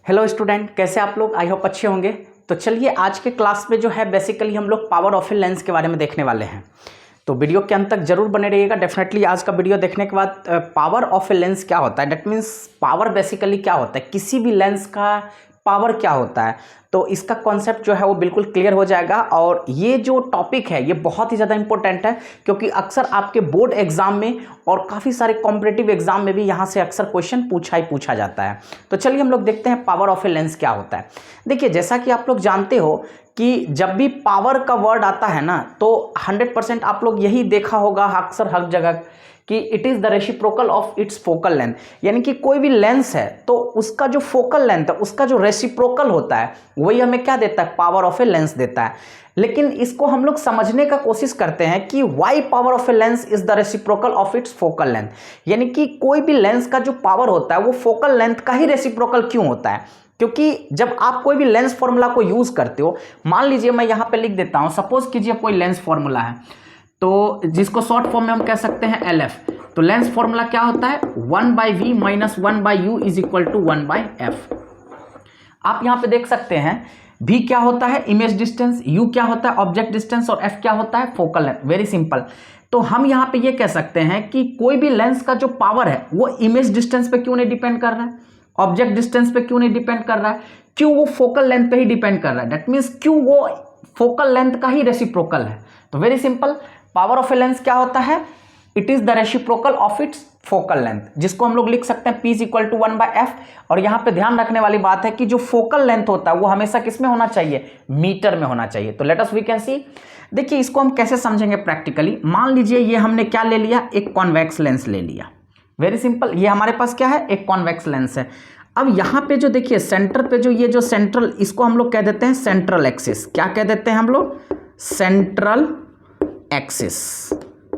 Hello student, कैसे आप लोग? आई होप अच्छे होंगे। तो चलिए आज के क्लास में जो है बेसिकली हम लोग पावर ऑफ ए लेंस के बारे में देखने वाले हैं। तो वीडियो के अंत तक जरूर बने रहिएगा। डेफिनेटली आज का वीडियो देखने के बाद पावर ऑफ ए लेंस क्या होता है, डेट मीन्स पावर बेसिकली क्या होता है, किसी भी लेंस का पावर क्या होता है, तो इसका कॉन्सेप्ट जो है वो बिल्कुल क्लियर हो जाएगा। और ये जो टॉपिक है ये बहुत ही ज़्यादा इंपॉर्टेंट है, क्योंकि अक्सर आपके बोर्ड एग्जाम में और काफ़ी सारे कॉम्पिटिटिव एग्जाम में भी यहाँ से अक्सर क्वेश्चन पूछा जाता है। तो चलिए हम लोग देखते हैं पावर ऑफ ए लेंस क्या होता है। देखिए, जैसा कि आप लोग जानते हो कि जब भी पावर का वर्ड आता है ना, तो 100% आप लोग यही देखा होगा अक्सर हर जगह कि it is the reciprocal of its focal length. यानी कि कोई भी लेंस है तो उसका जो फोकल लेंथ है उसका जो रेसिप्रोकल होता है वही हमें क्या देता है, पावर ऑफ ए लेंस देता है। लेकिन इसको हम लोग समझने का कोशिश करते हैं कि why power of a lens is the reciprocal of its focal length. यानी कि कोई भी लेंस का जो पावर होता है वो फोकल लेंथ का ही रेसिप्रोकल क्यों होता है, क्योंकि जब आप कोई भी लेंस फॉर्मूला को यूज करते हो, मान लीजिए मैं यहाँ पे लिख देता हूँ, सपोज कीजिए कोई लेंस फॉर्मूला है तो जिसको शॉर्ट फॉर्म में हम कह सकते हैं LF। तो लेंस फॉर्मूला क्या होता है, 1/v minus 1/u is equal to 1/f। आप यहाँ पे देख सकते हैं v क्या होता है, इमेज डिस्टेंस, u क्या होता है, ऑब्जेक्ट डिस्टेंस, और f क्या होता है, फोकल लेंथ। Very simple. तो हम यहाँ पे ये कह सकते हैं कि कोई भी लेंस का जो पावर है वो इमेज डिस्टेंस पे क्यों नहीं डिपेंड कर रहा है, ऑब्जेक्ट डिस्टेंस पे क्यों नहीं डिपेंड कर रहा है, क्यों वो फोकल लेंथ पे ही डिपेंड कर रहा है। दैट मीन्स क्यों वो फोकल लेंथ का ही रेसिप्रोकल है। तो very simple, power of a lens क्या होता है, it is the reciprocal of its focal length, जिसको हम लोग लिख सकते हैं P is equal to 1/f। और यहाँ पे ध्यान रखने वाली बात है कि जो फोकल लेंथ होता है वो हमेशा किस में होना चाहिए, मीटर में होना चाहिए। तो let us we can see. देखिए इसको हम कैसे समझेंगे प्रैक्टिकली। मान लीजिए ये हमने क्या ले लिया, एक कॉन्वेक्स लेंस ले लिया। वेरी सिंपल, ये हमारे पास क्या है, एक कॉन्वेक्स लेंस है। अब यहाँ पे जो देखिए सेंटर पे जो ये जो सेंट्रल, इसको हम लोग कह देते हैं सेंट्रल एक्सिस। क्या कह देते हैं हम लोग, सेंट्रल एक्सिस।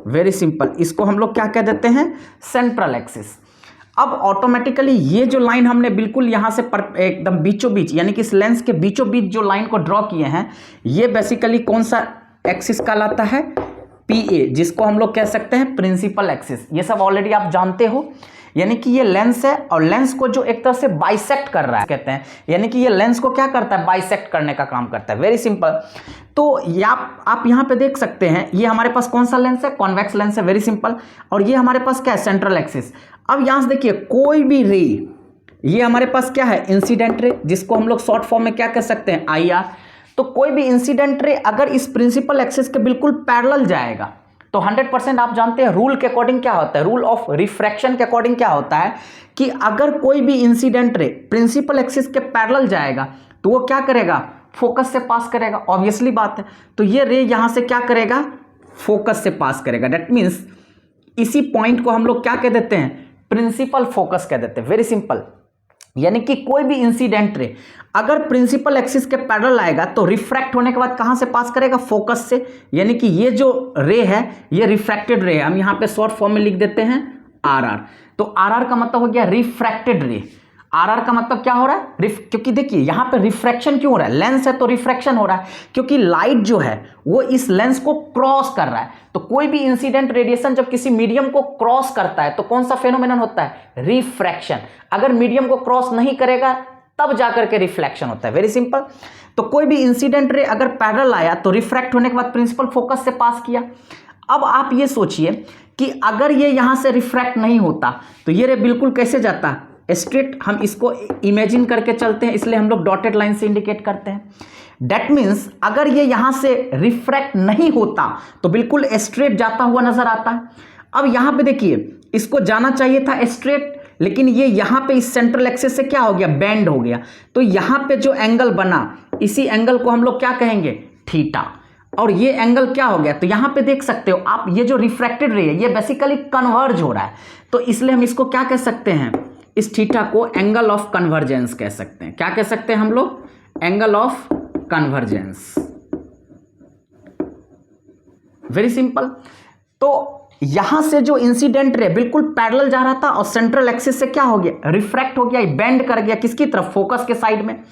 वेरी सिंपल, इसको हम लोग क्या कह देते हैं, सेंट्रल एक्सिस। अब ऑटोमेटिकली ये जो लाइन हमने बिल्कुल यहाँ से एकदम बीचों बीच, यानी कि इस लेंस के बीचों बीच जो लाइन को ड्रॉ किए हैं, ये बेसिकली कौन सा एक्सिस कहलाता है, PA, जिसको हम लोग कह सकते हैं प्रिंसिपल एक्सिस। ये सब ऑलरेडी आप जानते हो। यानी कि ये लेंस है और लेंस को जो एक तरह से बाइसेक्ट कर रहा है कहते हैं, यानी कि ये लेंस को क्या करता है, बाइसेक्ट करने का काम करता है। Very simple. तो ये आप यहाँ पे देख सकते हैं, ये हमारे पास कौन सा लेंस है, कॉन्वेक्स लेंस है। Very simple. और ये हमारे पास क्या है, सेंट्रल एक्सिस। अब यहाँ से देखिए कोई भी रे, ये हमारे पास क्या है, इंसिडेंट रे, जिसको हम लोग शॉर्ट फॉर्म में क्या कह सकते हैं, IR। तो कोई भी इंसिडेंट रे अगर इस प्रिंसिपल एक्सिस के बिल्कुल पैरेलल जाएगा तो 100% आप जानते हैं रूल के अकॉर्डिंग क्या होता है, रूल ऑफ रिफ्रैक्शन के अकॉर्डिंग क्या होता है कि अगर कोई भी इंसिडेंट रे प्रिंसिपल एक्सिस के पैरेलल जाएगा तो वो क्या करेगा, फोकस से पास करेगा। ऑब्वियसली बात है। तो ये रे यहां से क्या करेगा, फोकस से पास करेगा। दैट मीन्स इसी पॉइंट को हम लोग क्या कह देते हैं, प्रिंसिपल फोकस कह देते हैं। Very simple. यानी कि कोई भी इंसिडेंट रे अगर प्रिंसिपल एक्सिस के पैरेलल आएगा तो रिफ्रैक्ट होने के बाद कहां से पास करेगा, फोकस से। यानी कि ये जो रे है ये रिफ्रैक्टेड रे है। हम यहां पे शॉर्ट फॉर्म में लिख देते हैं RR। तो RR का मतलब हो गया रिफ्रैक्टेड रे। RR का मतलब क्या हो रहा है, क्योंकि देखिए यहां पे रिफ्रैक्शन क्यों हो रहा है, लेंस है तो रिफ्रैक्शन हो रहा है, क्योंकि लाइट जो है वो इस लेंस को क्रॉस कर रहा है। तो कोई भी इंसिडेंट रेडिएशन जब किसी मीडियम को क्रॉस करता है तो कौन सा फेनोमेनन होता है, रिफ्रैक्शन। अगर मीडियम को क्रॉस नहीं करेगा तब जाकर के रिफ्लेक्शन होता है। Very simple. तो कोई भी इंसिडेंट रे अगर पैरेलल आया तो रिफ्रैक्ट होने के बाद प्रिंसिपल फोकस से पास किया। अब आप ये सोचिए कि अगर ये यहां से रिफ्रैक्ट नहीं होता तो ये रे बिल्कुल कैसे जाता, स्ट्रेट। हम इसको इमेजिन करके चलते हैं, इसलिए हम लोग डॉटेड लाइन से इंडिकेट करते हैं। दैट मीन्स अगर ये यहां से रिफ्रैक्ट नहीं होता तो बिल्कुल स्ट्रेट जाता हुआ नजर आता है। अब यहां पे देखिए इसको जाना चाहिए था स्ट्रेट, लेकिन ये यहां पे इस सेंट्रल एक्सिस से क्या हो गया, बेंड हो गया। तो यहां पे जो एंगल बना इसी एंगल को हम लोग क्या कहेंगे, थीटा। और ये एंगल क्या हो गया, तो यहां पे देख सकते हो आप, ये जो रिफ्रैक्टेड रे है ये बेसिकली कन्वर्ज हो रहा है। तो इसलिए हम इसको क्या कह सकते हैं, इस थीटा को एंगल ऑफ कन्वर्जेंस कह सकते हैं। क्या कह सकते हैं हम लोग, angle of convergence. Very simple. तो यहां से जो इंसिडेंट रे बिल्कुल पैरेलल जा रहा था और सेंट्रल एक्सिस से क्या हो गया, रिफ्रैक्ट हो गया, बेंड कर गया किसकी तरफ, फोकस के साइड में।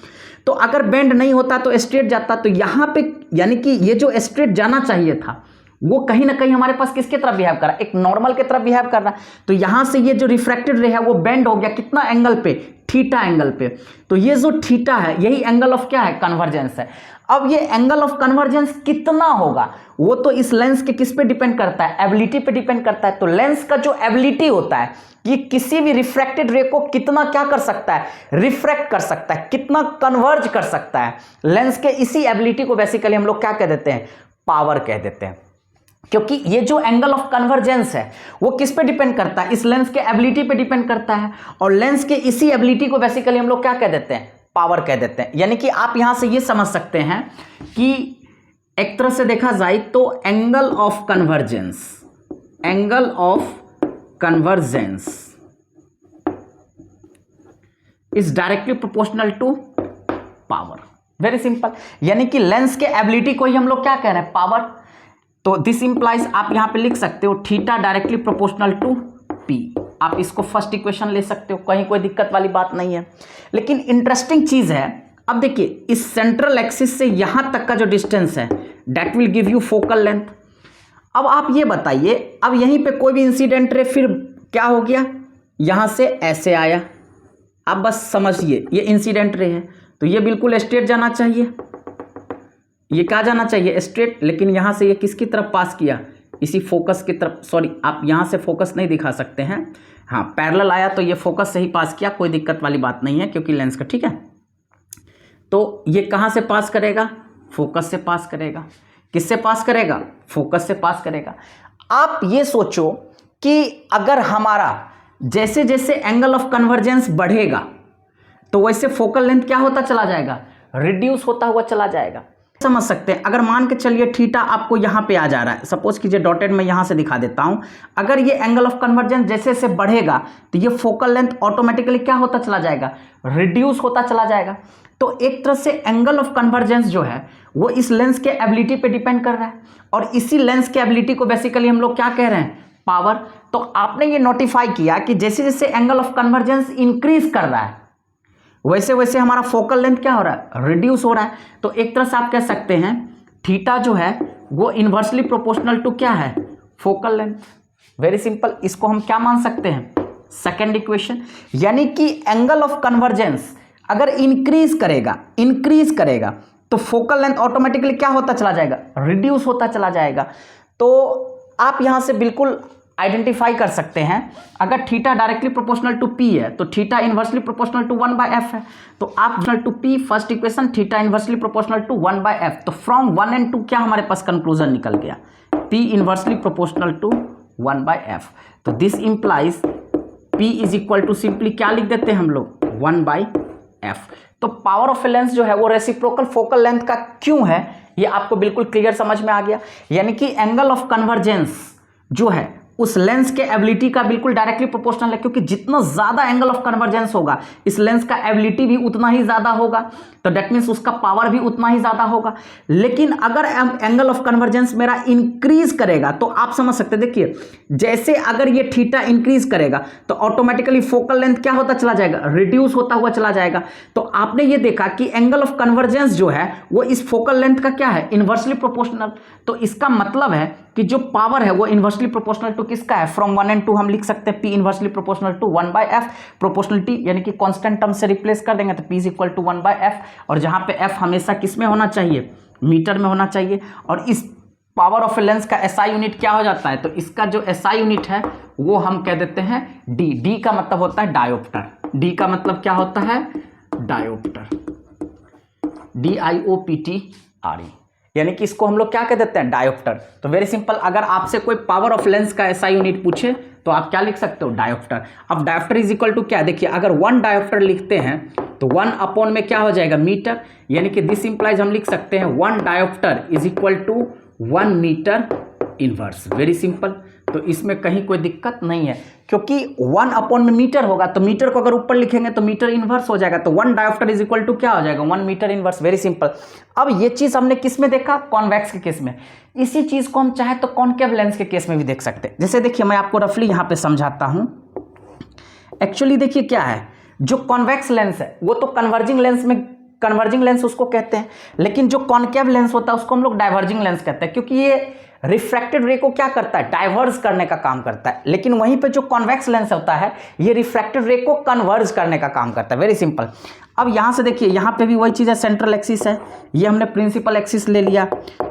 तो अगर बेंड नहीं होता तो स्ट्रेट जाता। तो यहां पे यानी कि ये जो स्ट्रेट जाना चाहिए था वो कहीं ना कहीं हमारे पास किसके तरफ बिहेव कर रहा है, एक नॉर्मल के तरफ बिहेव कर रहा है। तो यहां से ये जो रिफ्रैक्टेड रे है वो बेंड हो गया कितना एंगल पे, थीटा एंगल पे। तो ये जो थीटा है यही एंगल ऑफ क्या है, कन्वर्जेंस है। अब ये एंगल ऑफ कन्वर्जेंस कितना होगा वो तो इस लेंस के किस पे डिपेंड करता है, एबिलिटी पे डिपेंड करता है। तो लेंस का जो एबिलिटी होता है ये किसी भी रिफ्रैक्टेड रे को कितना क्या कर सकता है, रिफ्रैक्ट कर सकता है, कितना कन्वर्ज कर सकता है लेंस के, इसी एबिलिटी को बेसिकली हम लोग क्या कह देते हैं, पावर कह देते हैं। क्योंकि ये जो एंगल ऑफ कन्वर्जेंस है वो किस पे डिपेंड करता है, इस लेंस के एबिलिटी पे डिपेंड करता है, और लेंस के इसी एबिलिटी को बेसिकली हम लोग क्या कह देते हैं, पावर कह देते हैं। यानी कि आप यहां से ये समझ सकते हैं कि एक तरह से देखा जाए तो angle of convergence, angle of convergence is directly proportional to power. Very simple, यानी कि लेंस के एबिलिटी को ही हम लोग क्या कह रहे हैं, पावर। तो दिस इंप्लाइज आप यहां पे लिख सकते हो theta directly proportional to P. आप इसको फर्स्ट इक्वेशन ले सकते हो, कहीं कोई दिक्कत वाली बात नहीं है। लेकिन इंटरेस्टिंग चीज है, अब देखिए इस सेंट्रल एक्सिस से यहां तक का जो डिस्टेंस है that will give you focal length. अब आप ये बताइए, अब यहीं पे कोई भी इंसिडेंट रे फिर क्या हो गया, यहां से ऐसे आया, आप बस समझिए ये इंसिडेंट रे है, तो ये बिल्कुल स्ट्रेट जाना चाहिए, ये क्या जाना चाहिए, स्ट्रेट। लेकिन यहां से ये किसकी तरफ पास किया, इसी फोकस की तरफ। सॉरी, आप यहां से फोकस नहीं दिखा सकते हैं, हाँ पैरेलल आया तो ये फोकस से ही पास किया, कोई दिक्कत वाली बात नहीं है क्योंकि लेंस का, ठीक है। तो ये कहां से पास करेगा, फोकस से पास करेगा। किससे पास करेगा, फोकस से पास करेगा। आप ये सोचो कि अगर हमारा जैसे जैसे एंगल ऑफ कन्वर्जेंस बढ़ेगा तो वैसे फोकल लेंथ क्या होता चला जाएगा, रिड्यूस होता हुआ चला जाएगा। समझ सकते हैं, अगर मान के चलिए थीटा आपको यहां पे आ जा रहा है, सपोज कीजिए डॉटेड में यहां से दिखा देता हूं, अगर ये एंगल ऑफ कन्वर्जेंस जैसे जैसे बढ़ेगा तो ये फोकल लेंथ ऑटोमेटिकली क्या होता चला जाएगा, रिड्यूस होता चला जाएगा। तो एक तरह से एंगल ऑफ कन्वर्जेंस जो है वो इस लेंस के एबिलिटी पे डिपेंड कर रहा है, और इसी लेंस के एबिलिटी को बेसिकली हम लोग क्या कह रहे हैं, पावर। तो आपने ये नोटिफाई किया कि जैसे जैसे एंगल ऑफ कन्वर्जेंस इंक्रीज कर रहा है वैसे वैसे हमारा फोकल लेंथ क्या हो रहा है, रिड्यूस हो रहा है। तो एक तरह से आप कह सकते हैं थीटा जो है वो इन्वर्सली प्रोपोर्शनल टू क्या है, फोकल लेंथ। वेरी सिंपल, इसको हम क्या मान सकते हैं, सेकेंड इक्वेशन। यानी कि एंगल ऑफ कन्वर्जेंस अगर इंक्रीज करेगा तो फोकल लेंथ ऑटोमेटिकली क्या होता चला जाएगा, रिड्यूस होता चला जाएगा। तो आप यहां से बिल्कुल आइडेंटिफाई कर सकते हैं, अगर theta directly proportional to P है तो theta inversely proportional to 1/f है। तो आप to P first equation theta inversely proportional to 1/f। तो फ्रॉम 1 and 2 क्या हमारे पास कंक्लूजन निकल गया, p inversely proportional to 1/f। तो this implies p is equal to simply क्या लिख देते हैं हम लोग, 1/f। तो पावर ऑफ ए लेंस जो है वो रेसिप्रोकल फोकल लेंथ का क्यों है ये आपको बिल्कुल क्लियर समझ में आ गया। यानी कि एंगल ऑफ कन्वर्जेंस जो है उस लेंस के एबिलिटी का बिल्कुल डायरेक्टली प्रोपोर्शनल है, क्योंकि जितना ज्यादा एंगल ऑफ कन्वर्जेंस होगा इस लेंस का एबिलिटी भी उतना ही ज्यादा होगा, तो दैट मीन्स उसका पावर भी उतना ही ज्यादा होगा। लेकिन अगर एंगल ऑफ कन्वर्जेंस मेरा इंक्रीज करेगा तो आप समझ सकते हैं, देखिए जैसे अगर ये थीटा इंक्रीज करेगा तो ऑटोमेटिकली फोकल लेंथ क्या होता चला जाएगा, रिड्यूस होता हुआ चला जाएगा। तो आपने ये देखा कि एंगल ऑफ कन्वर्जेंस जो है वो इस फोकल लेंथ का क्या है, इन्वर्सली प्रोपोर्शनल। तो इसका मतलब है कि जो पावर है वो इन्वर्सली प्रोपोर्शनल टू किसका है, फ्रॉम 1 and 2 हम लिख सकते हैं p inversely proportional to 1/f। Proportionality यानी कि कांस्टेंट टर्म से रिप्लेस कर देंगे तो p is equal to 1/f, और जहां पे f हमेशा किस में होना चाहिए, मीटर में होना चाहिए। और इस पावर ऑफ ए लेंस का SI यूनिट क्या हो जाता है, तो इसका जो SI यूनिट है वो हम कह देते हैं d। d का मतलब होता है डायोप्टर, d का मतलब क्या होता है, डायोप्टर, DIOPTRE, यानी कि इसको हम लोग क्या कह देते हैं, डायोप्टर। तो वेरी सिंपल, अगर आपसे कोई पावर ऑफ लेंस का SI यूनिट पूछे तो आप क्या लिख सकते हो, डायोप्टर। अब डायोप्टर इज इक्वल टू क्या, देखिए अगर 1 डायोप्टर लिखते हैं तो 1 अपॉन में क्या हो जाएगा, मीटर। यानी कि दिस इंप्लाइज हम लिख सकते हैं 1 dioptre is equal to 1 metre inverse. Very simple, तो इसमें कहीं कोई दिक्कत नहीं है, क्योंकि 1 अपॉन में मीटर होगा तो मीटर को अगर ऊपर लिखेंगे तो मीटर इनवर्स हो जाएगा। तो 1 डायोप्टर इज इक्वल टू क्या हो जाएगा, 1 मीटर इनवर्स। Very simple. अब ये चीज हमने किस में देखा, कॉन्वेक्स के केस में। इसी चीज को हम चाहे तो कॉनकेव लेंस के केस में भी देख सकते हैं। जैसे देखिए मैं आपको रफली यहां पे समझाता हूं। एक्चुअली देखिए क्या है, जो कॉन्वेक्स लेंस है वो तो कन्वर्जिंग लेंस में, कन्वर्जिंग लेंस उसको कहते हैं, लेकिन जो कॉनकेव लेंस होता है उसको हम लोग डाइवर्जिंग लेंस कहते हैं, क्योंकि ये रिफ्रैक्टेड रे को क्या करता है, डाइवर्ज करने का काम करता है, लेकिन वहीं पे जो कॉन्वेक्स लेंस होता है ये रिफ्रैक्टेड रे को कन्वर्ज करने का काम करता है। Very simple. अब यहाँ से देखिए, यहाँ पे भी वही चीज़ है, सेंट्रल एक्सिस है, ये हमने प्रिंसिपल एक्सिस ले लिया,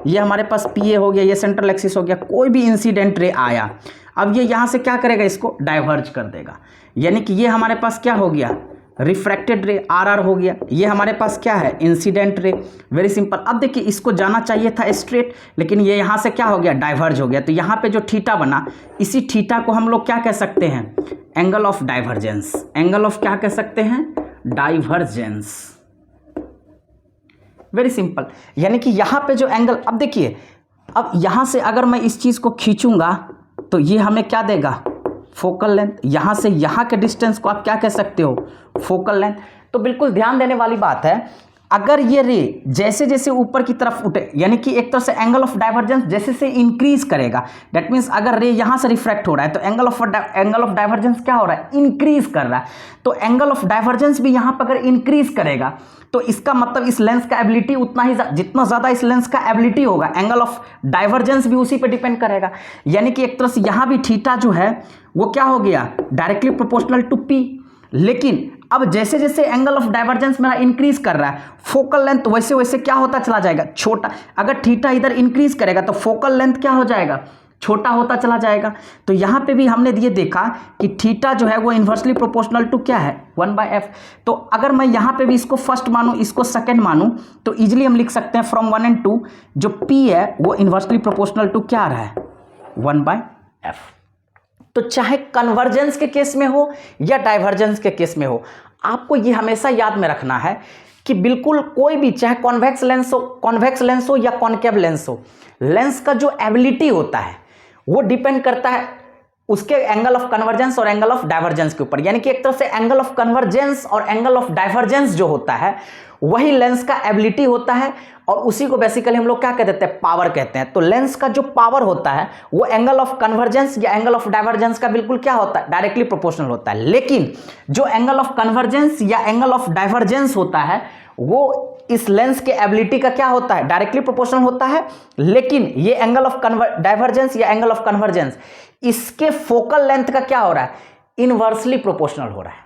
ये हमारे पास पीए हो गया, ये सेंट्रल एक्सिस हो गया। कोई भी इंसिडेंट रे आया, अब ये यहाँ से क्या करेगा, इसको डाइवर्ज कर देगा, यानी कि ये हमारे पास क्या हो गया, रिफ्रैक्टेड रे आर हो गया, ये हमारे पास क्या है, इंसिडेंट रे। Very simple. अब देखिए, इसको जाना चाहिए था स्ट्रेट, लेकिन ये यहाँ से क्या हो गया, डाइवर्ज हो गया। तो यहाँ पे जो थीटा बना, इसी थीटा को हम लोग क्या कह सकते हैं, angle of divergence. Angle of क्या कह सकते हैं, डाइवर्जेंस। Very simple. यानी कि यहाँ पे जो एंगल, अब देखिए, अब यहाँ से अगर मैं इस चीज़ को खींचूंगा तो ये हमें क्या देगा, फोकल लेंथ। यहाँ से यहाँ के डिस्टेंस को आप क्या कह सकते हो, फोकल लेंथ। तो बिल्कुल ध्यान देने वाली बात है, अगर ये रे जैसे जैसे ऊपर की तरफ उठे, यानी कि एक तरह से एंगल ऑफ डाइवर्जेंस जैसे से इंक्रीज करेगा, दैट मीन्स अगर रे यहाँ से रिफ्रैक्ट हो रहा है तो एंगल ऑफ डाइवर्जेंस क्या हो रहा है, इंक्रीज कर रहा है। तो एंगल ऑफ डाइवर्जेंस भी यहाँ पर अगर इंक्रीज करेगा तो इसका मतलब इस लेंस का एबिलिटी उतना ही, जितना ज़्यादा इस लेंस का एबिलिटी होगा, एंगल ऑफ डाइवर्जेंस भी उसी पे डिपेंड करेगा। यानी कि एक तरह से यहाँ भी थीटा जो है वो क्या हो गया, डायरेक्टली प्रोपोर्शनल टू पी। लेकिन अब जैसे जैसे एंगल ऑफ डाइवर्जेंस मेरा इंक्रीज कर रहा है, फोकल लेंथ वैसे वैसे क्या होता चला जाएगा, छोटा। अगर थीटा इधर इंक्रीज करेगा तो फोकल लेंथ क्या हो जाएगा, छोटा होता चला जाएगा। तो यहाँ पे भी हमने ये देखा कि थीटा जो है वो इन्वर्सली प्रोपोर्शनल टू क्या है, 1/f। तो अगर मैं यहाँ पे भी इसको फर्स्ट मानूँ, इसको सेकंड मानूँ, तो इजिली हम लिख सकते हैं फ्रॉम 1 and 2 जो p है वो इन्वर्सली प्रोपोर्शनल टू क्या आ रहा है, 1/f। तो चाहे कन्वर्जेंस के केस में हो या डाइवर्जेंस के केस में हो, आपको ये हमेशा याद में रखना है कि बिल्कुल कोई भी, चाहे कॉन्वेक्स लेंस हो या कॉनकेव लेंस हो, लेंस का जो एबिलिटी होता है वो डिपेंड करता है उसके एंगल ऑफ कन्वर्जेंस और एंगल ऑफ डाइवर्जेंस के ऊपर। यानी कि एक तरह से एंगल ऑफ कन्वर्जेंस और एंगल ऑफ डाइवर्जेंस जो होता है वही लेंस का एबिलिटी होता है, और उसी को बेसिकली हम लोग क्या कह देते हैं, पावर कहते हैं। तो लेंस का जो पावर होता है वो एंगल ऑफ कन्वर्जेंस या एंगल ऑफ डाइवर्जेंस का बिल्कुल क्या होता है, डायरेक्टली प्रोपोर्शनल होता है। लेकिन जो एंगल ऑफ कन्वर्जेंस या एंगल ऑफ डाइवर्जेंस होता है वो इस लेंस के एबिलिटी का क्या होता है, डायरेक्टली प्रोपोर्शनल होता है। लेकिन ये एंगल ऑफ डाइवर्जेंस या एंगल ऑफ कन्वर्जेंस, इसके फोकल लेंथ का क्या हो रहा है, इनवर्सली प्रोपोर्शनल हो रहा है।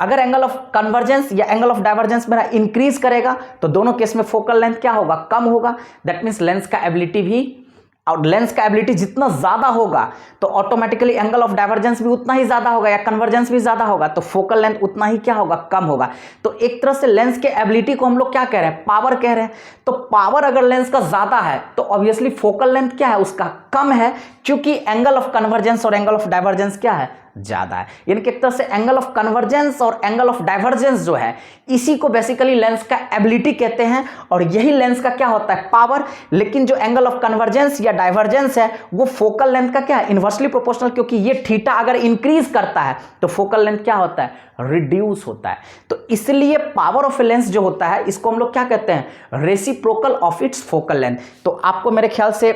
अगर एंगल ऑफ कन्वर्जेंस या एंगल ऑफ डाइवर्जेंस मेरा इंक्रीज करेगा तो दोनों केस में फोकल लेंथ क्या होगा, कम होगा। दैट मीन्स लेंस का एबिलिटी भी, और लेंस का एबिलिटी जितना ज्यादा होगा तो ऑटोमेटिकली एंगल ऑफ डाइवर्जेंस भी उतना ही ज्यादा होगा, या कन्वर्जेंस भी ज्यादा होगा, तो फोकल लेंथ उतना ही क्या होगा, कम होगा। तो एक तरह से लेंस के एबिलिटी को हम लोग क्या कह रहे हैं, पावर कह रहे हैं। तो पावर अगर लेंस का ज्यादा है तो ऑब्वियसली फोकल लेंथ क्या है, उसका कम है, क्योंकि एंगल ऑफ कन्वर्जेंस और एंगल ऑफ डाइवर्जेंस क्या है, ज्यादा है। यानी कि एक तरह से एंगल ऑफ कन्वर्जेंस और एंगल ऑफ डाइवर्जेंस जो है इसी को बेसिकली लेंस का एबिलिटी कहते हैं, और यही लेंस का क्या होता है, पावर। लेकिन जो एंगल ऑफ कन्वर्जेंस या डाइवर्जेंस है वो फोकल लेंथ का क्या है, इनवर्सली प्रोपोर्शनल, क्योंकि ये थीटा अगर इंक्रीज करता है तो फोकल लेंथ क्या होता है, रिड्यूस होता है। तो इसलिए पावर ऑफ ए लेंस जो होता है इसको हम लोग क्या कहते हैं, reciprocal of its focal length. तो आपको मेरे ख्याल से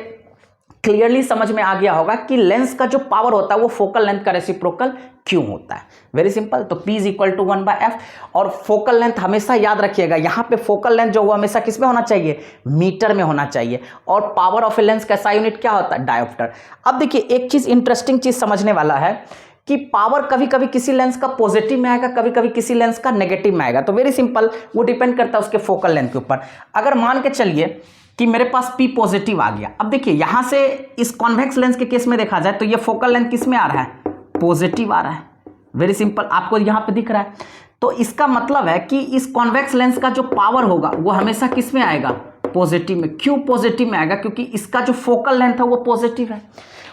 क्लियरली समझ में आ गया होगा कि लेंस का जो पावर होता है वो फोकल लेंथ का रेसिप्रोकल क्यों होता है। Very simple. तो P is equal to 1/f, और फोकल लेंथ हमेशा याद रखिएगा, यहां पे फोकल लेंथ जो वो हमेशा किस में होना चाहिए, मीटर में होना चाहिए। और पावर ऑफ ए लेंस का SI यूनिट क्या होता है, डायोप्टर। अब देखिए एक चीज, इंटरेस्टिंग चीज समझने वाला है कि पावर कभी कभी किसी लेंस का पॉजिटिव में आएगा, कभी कभी किसी लेंस का नेगेटिव में आएगा। तो वेरी सिंपल, वो डिपेंड करता है उसके फोकल लेंथ के ऊपर। अगर मान के चलिए कि मेरे पास P पॉजिटिव आ गया, अब देखिए यहां से इस कॉन्वेक्स लेंस के केस में देखा जाए तो ये फोकल लेंथ किस में आ रहा है, पॉजिटिव आ रहा है। वेरी सिंपल, आपको यहां पे दिख रहा है। तो इसका मतलब है कि इस कॉन्वेक्स लेंस का जो पावर होगा वो हमेशा किस में आएगा, पॉजिटिव में। क्यों पॉजिटिव में आएगा, क्योंकि इसका जो फोकल लेंथ है वो पॉजिटिव है।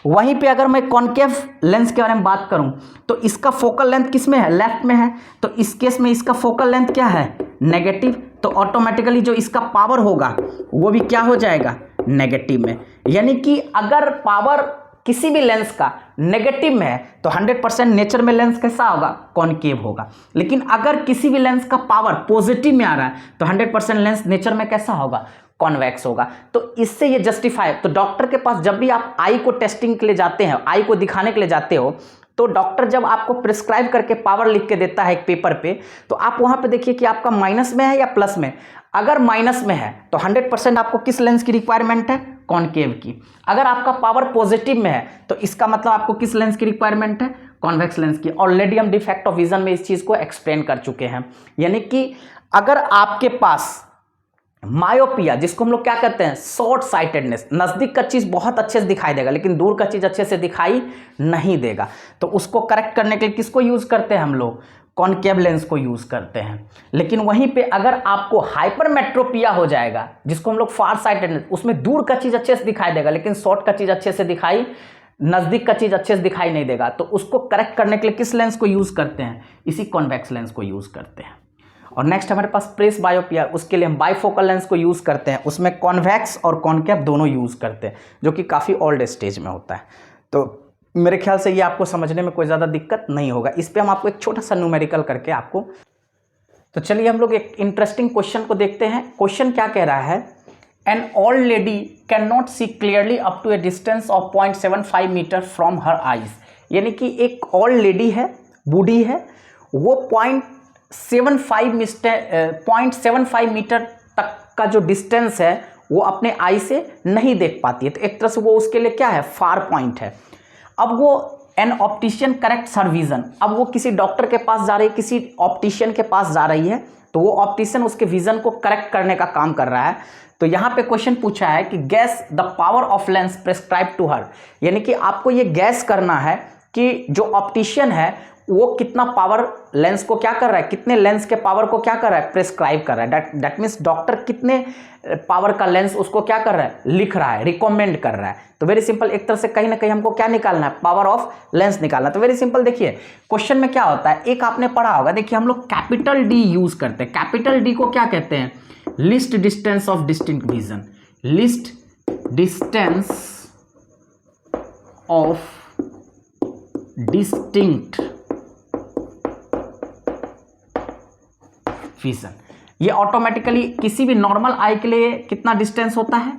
वहीं पे अगर मैं कॉनकेव लेंस के बारे में बात करूं तो इसका फोकल लेंथ किस में है, लेफ्ट में है। तो इस केस में इसका फोकल लेंथ क्या है, नेगेटिव। तो ऑटोमेटिकली जो इसका पावर होगा वो भी क्या हो जाएगा, नेगेटिव में। यानी कि अगर पावर किसी भी लेंस का नेगेटिव में है तो 100% नेचर में लेंस कैसा होगा, कॉनकेव होगा। लेकिन अगर किसी भी लेंस का पावर पॉजिटिव में आ रहा है तो 100% लेंस नेचर में कैसा होगा, कॉन्वेक्स होगा। तो इससे ये जस्टिफाई, तो डॉक्टर के पास जब भी आप आई को टेस्टिंग के लिए जाते हैं, आई को दिखाने के लिए जाते हो, तो डॉक्टर जब आपको प्रिस्क्राइब करके पावर लिख के देता है एक पेपर पे, तो आप वहां पे देखिए कि आपका माइनस में है या प्लस में। अगर माइनस में है तो 100% आपको किस लेंस की रिक्वायरमेंट है, कॉनकेव की। अगर आपका पावर पॉजिटिव में है तो इसका मतलब आपको किस लेंस की रिक्वायरमेंट है, कॉन्वेक्स लेंस की। ऑलरेडी हम डिफेक्ट ऑफ विजन में इस चीज को एक्सप्लेन कर चुके हैं। यानी कि अगर आपके पास मायोपिया, जिसको हम लोग क्या कहते हैं, शॉर्ट साइटेडनेस, नजदीक का चीज बहुत अच्छे से दिखाई देगा लेकिन दूर का चीज अच्छे से दिखाई नहीं देगा, तो उसको करेक्ट करने के लिए किसको यूज करते हैं हम लोग, कॉनकेव लेंस को यूज करते हैं। लेकिन वहीं पे अगर आपको हाइपरमेट्रोपिया हो जाएगा, जिसको हम लोग फार साइटेडनेस, उसमें दूर का चीज अच्छे से दिखाई देगा लेकिन शॉर्ट का चीज अच्छे से दिखाई, नजदीक का चीज अच्छे से दिखाई नहीं देगा, तो उसको करेक्ट करने के लिए किस लेंस को यूज करते हैं, इसी कॉन्वेक्स लेंस को यूज करते हैं। और नेक्स्ट हमारे पास प्रेस बायोपिया, उसके लिए हम बाइफोकल लेंस को यूज करते हैं, उसमें कॉन्वेक्स और कॉनकेव दोनों यूज करते हैं, जो कि काफी ओल्ड स्टेज में होता है। तो मेरे ख्याल से ये आपको समझने में कोई ज़्यादा दिक्कत नहीं होगा। इस पे हम आपको एक छोटा सा न्यूमेरिकल करके आपको, तो चलिए हम लोग एक इंटरेस्टिंग क्वेश्चन को देखते हैं। क्वेश्चन क्या कह रहा है, an old lady can not see clearly up to a distance of 0.75 metre from her eyes. यानी कि एक ओल्ड लेडी है, बूढ़ी है, वो 0.75 मीटर तक का जो डिस्टेंस है वो अपने आई से नहीं देख पाती है। तो एक तरह से वो उसके लिए क्या है, फार पॉइंट है। अब वो an optician correct her vision, अब वो किसी डॉक्टर के पास जा रही है, किसी ऑप्टिशियन के पास जा रही है, तो वो ऑप्टिशियन उसके विजन को करेक्ट करने का काम कर रहा है। तो यहाँ पे क्वेश्चन पूछा है कि guess the power of lens prescribe to her, यानी कि आपको ये गैस करना है कि जो ऑप्टिशियन है वो कितना पावर लेंस को क्या कर रहा है, कितने लेंस के पावर को क्या कर रहा है, प्रेस्क्राइब कर रहा है। दैट मीन्स डॉक्टर कितने पावर का लेंस उसको क्या कर रहा है, लिख रहा है, रिकमेंड कर रहा है। तो वेरी सिंपल, एक तरह से कहीं ना कहीं हमको क्या निकालना है, पावर ऑफ लेंस निकालना। तो वेरी सिंपल, देखिए क्वेश्चन में क्या होता है, एक आपने पढ़ा होगा, देखिए हम लोग कैपिटल डी यूज करते हैं। कैपिटल डी को क्या कहते हैं, list distance of distinct vision, list distance of distinct vision. ये ऑटोमेटिकली किसी भी नॉर्मल आई के लिए कितना डिस्टेंस होता है,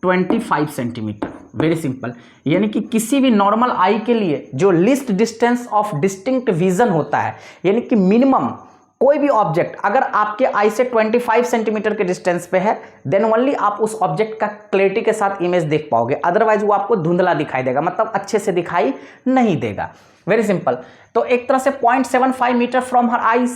25 सेंटीमीटर। वेरी सिंपल, यानी कि किसी भी नॉर्मल आई के लिए जो list distance of distinct vision होता है, यानी कि मिनिमम कोई भी ऑब्जेक्ट अगर आपके आई से 25 सेंटीमीटर के डिस्टेंस पे है, देन ओनली आप उस ऑब्जेक्ट का क्लैरिटी के साथ इमेज देख पाओगे, अदरवाइज वो आपको धुंधला दिखाई देगा, मतलब अच्छे से दिखाई नहीं देगा। वेरी सिंपल, तो एक तरह से 0.75 मीटर फ्रॉम हर आईज,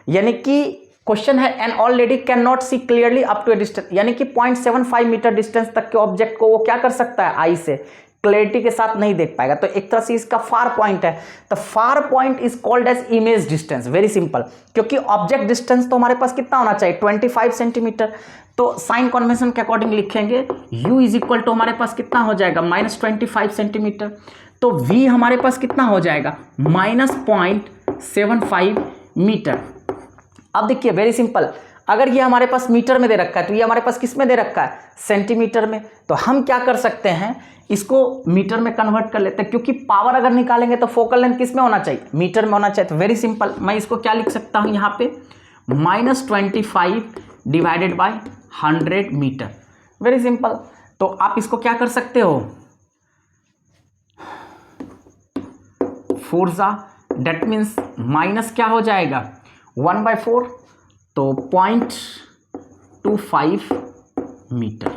यानी कि क्वेश्चन है an old lady can not see clearly up to a distance, यानी कि 0.75 मीटर डिस्टेंस तक के ऑब्जेक्ट को वो क्या कर सकता है, आई से क्लैरिटी के साथ नहीं देख पाएगा। तो एक तरह से इसका फार पॉइंट है। तो far point is called as image distance. Very simple, क्योंकि ऑब्जेक्ट डिस्टेंस तो हमारे पास कितना होना चाहिए, 25 सेंटीमीटर। तो साइन कन्वेंशन के अकॉर्डिंग लिखेंगे u इज इक्वल टू हमारे पास कितना हो जाएगा, -25 सेंटीमीटर। तो v हमारे पास कितना हो जाएगा, -0.75 मीटर। अब देखिए वेरी सिंपल, अगर ये हमारे पास मीटर में दे रखा है तो ये हमारे पास किस में दे रखा है, सेंटीमीटर में। तो हम क्या कर सकते हैं, इसको मीटर में कन्वर्ट कर लेते हैं, क्योंकि पावर अगर निकालेंगे तो फोकल लेंथ किस में होना चाहिए, मीटर में होना चाहिए। तो वेरी सिंपल, मैं इसको क्या लिख सकता हूं यहाँ पे, -25 divided by 100 metre. Very simple, तो आप इसको क्या कर सकते हो, फोर्जा, डेट मीन्स माइनस क्या हो जाएगा, 1/4, तो 0.25 मीटर,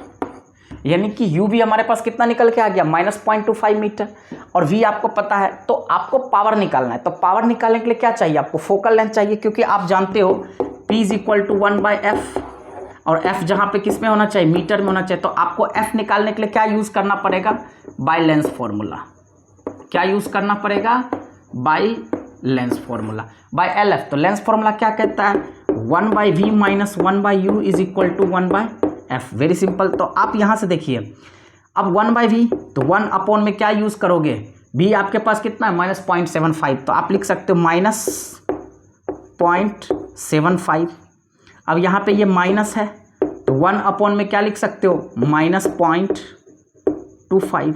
यानी कि u भी हमारे पास कितना निकल के आ गया, -0.25 मीटर। और v आपको पता है, तो आपको पावर निकालना है। तो पावर निकालने के लिए क्या चाहिए आपको, फोकल लेंथ चाहिए, क्योंकि आप जानते हो p is equal to 1/f, और f जहाँ पे किस में होना चाहिए, मीटर में होना चाहिए। तो आपको f निकालने के लिए क्या यूज़ करना पड़ेगा, बाय लेंस फॉर्मूला। क्या यूज़ करना पड़ेगा, by lens formula, by LF। तो लेंस फॉर्मूला क्या कहता है, 1/v minus 1/u is equal to 1/f। Very simple, तो आप यहाँ से देखिए, अब 1/v, तो 1 में क्या यूज़ करोगे, v आपके पास कितना है, -0.75, तो आप लिख सकते हो -0.75। अब यहाँ पे ये माइनस है, तो 1 में क्या लिख सकते हो, -0.25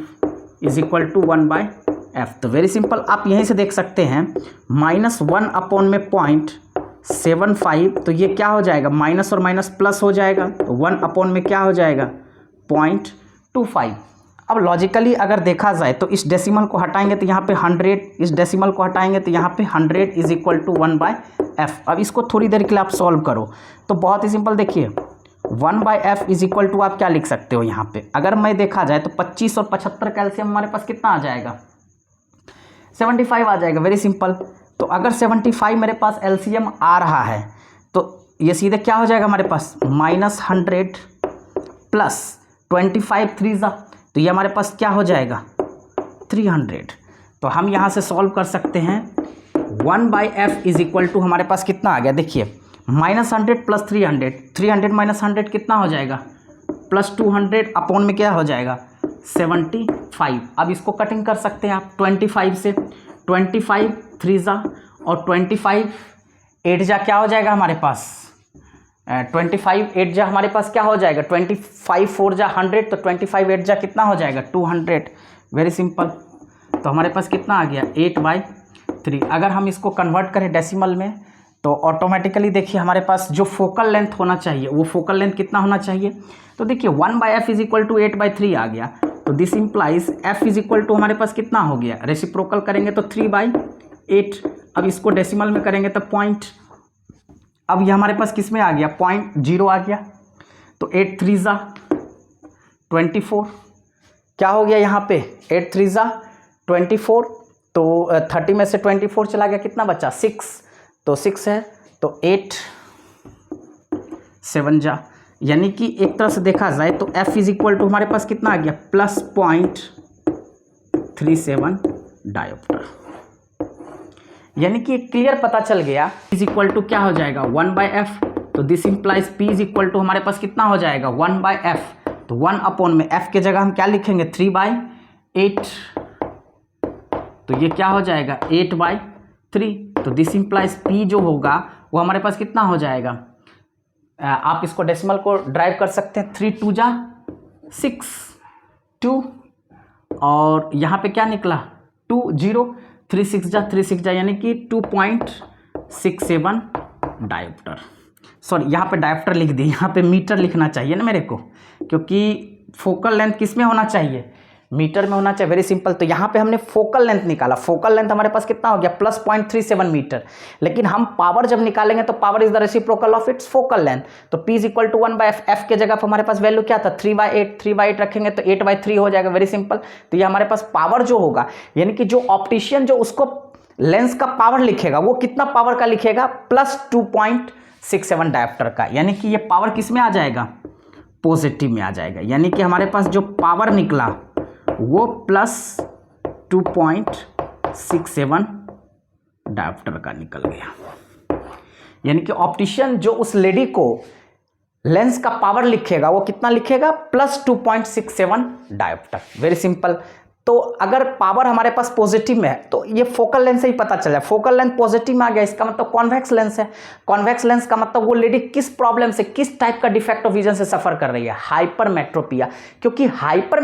इज इक्वल टू 1/f। तो वेरी सिंपल, आप यहीं से देख सकते हैं, -1 में 0.75, तो ये क्या हो जाएगा, माइनस और माइनस प्लस हो जाएगा, तो 1 में क्या हो जाएगा, 0.25। अब लॉजिकली अगर देखा जाए तो इस डेसिमल को हटाएंगे तो यहाँ पे 100, इस डेसिमल को हटाएंगे तो यहाँ पे 100 इज इक्वल टू 1/f। अब इसको थोड़ी देर के लिए आप सॉल्व करो, तो बहुत ही सिंपल, देखिए 1/f इज इक्वल टू आप क्या लिख सकते हो यहाँ पे, अगर मैं देखा जाए तो 25 और 75 कैल्शियम हमारे पास कितना आ जाएगा, 75 आ जाएगा। Very simple. तो अगर 75 मेरे पास एलसीएम आ रहा है तो ये सीधे क्या हो जाएगा हमारे पास, -100 प्लस 25 3 ज़ा, तो ये हमारे पास क्या हो जाएगा 300। तो हम यहाँ से सॉल्व कर सकते हैं 1/f इज इक्वल टू हमारे पास कितना आ गया, देखिए -100 प्लस 300, 300 माइनस 100 कितना हो जाएगा, +200 अपॉन में क्या हो जाएगा 75। अब इसको कटिंग कर सकते हैं आप 25 से, 25 3 ज़ा और 25 8 जा क्या हो जाएगा हमारे पास, 25 8 जा हमारे पास क्या हो जाएगा, 25 4 जा 100, तो 25 8 जा कितना हो जाएगा 200। Very simple. तो हमारे पास कितना आ गया 8/3। अगर हम इसको कन्वर्ट करें डेसिमल में तो ऑटोमेटिकली देखिए हमारे पास जो फोकल लेंथ होना चाहिए वो फोकल लेंथ कितना होना चाहिए, तो देखिए 1/f इज इक्वल टू 8/3 आ गया। तो this implies f is equal to हमारे पास कितना हो गया, रेसिप्रोकल करेंगे तो 3/8। अब इसको डेसिमल में करेंगे तो पॉइंट, अब ये हमारे पास किस में आ गया 0.0 आ गया। तो 8 3 ज़ा 24, क्या हो गया यहाँ पे 8 3 ज़ा 24, तो 30 में से 24 चला गया, कितना बचा 6, तो 6 है, तो 8 7 जा, यानी कि एक तरह से देखा जाए तो f इज इक्वल टू हमारे पास कितना आ गया +0.37 डायोप्टर। यानी कि क्लियर पता चल गया इज इक्वल टू क्या हो जाएगा 1/f। तो this implies p is equal to हमारे पास कितना हो जाएगा 1/f। तो 1 अपॉन में f के जगह हम क्या लिखेंगे 3/8, तो ये क्या हो जाएगा 8/3। तो दिस इंप्लाइज p जो होगा वो हमारे पास कितना हो जाएगा, आप इसको डेसिमल को ड्राइव कर सकते हैं, 3 2 जा 6 2, और यहाँ पे क्या निकला 2 0, 3 6 जा 3 6 जा, यानी कि 2.67 डायोप्टर। सॉरी यहाँ पे डायोप्टर लिख दिया, यहाँ पे मीटर लिखना चाहिए ना मेरे को, क्योंकि फोकल लेंथ किस में होना चाहिए, मीटर में होना चाहिए। Very simple. तो यहाँ पे हमने फोकल लेंथ निकाला, फोकल लेंथ हमारे पास कितना हो गया +0.37 मीटर, लेकिन हम पावर जब निकालेंगे तो power is the reciprocal of its focal length. तो p is equal to 1/f, f के जगह पर हमारे पास वैल्यू क्या था 3/8, 3/8 रखेंगे तो 8/3 हो जाएगा। Very simple. तो ये हमारे पास पावर जो होगा, यानी कि जो ऑप्टिशियन जो उसको लेंस का पावर लिखेगा वो कितना पावर का लिखेगा +2.67 डायोप्टर का, यानी कि ये पावर किस में आ जाएगा पॉजिटिव में आ जाएगा, यानी कि हमारे पास जो पावर निकला वो +2.67 डायोप्टर का निकल गया। यानी कि ऑप्टिशियन जो उस लेडी को लेंस का पावर लिखेगा वो कितना लिखेगा +2.67 डायोप्टर। Very simple. तो अगर पावर हमारे पास पॉजिटिव में है तो ये फोकल लेंथ से ही पता चला, फोकल लेंथ पॉजिटिव में आ गया, इसका मतलब कॉन्वेक्स लेंस है। कॉन्वेक्स लेंस का मतलब वो लेडी किस प्रॉब्लम से, किस टाइप का डिफेक्ट ऑफ विजन से सफर कर रही है, हाइपरमेट्रोपिया। क्योंकि हाइपर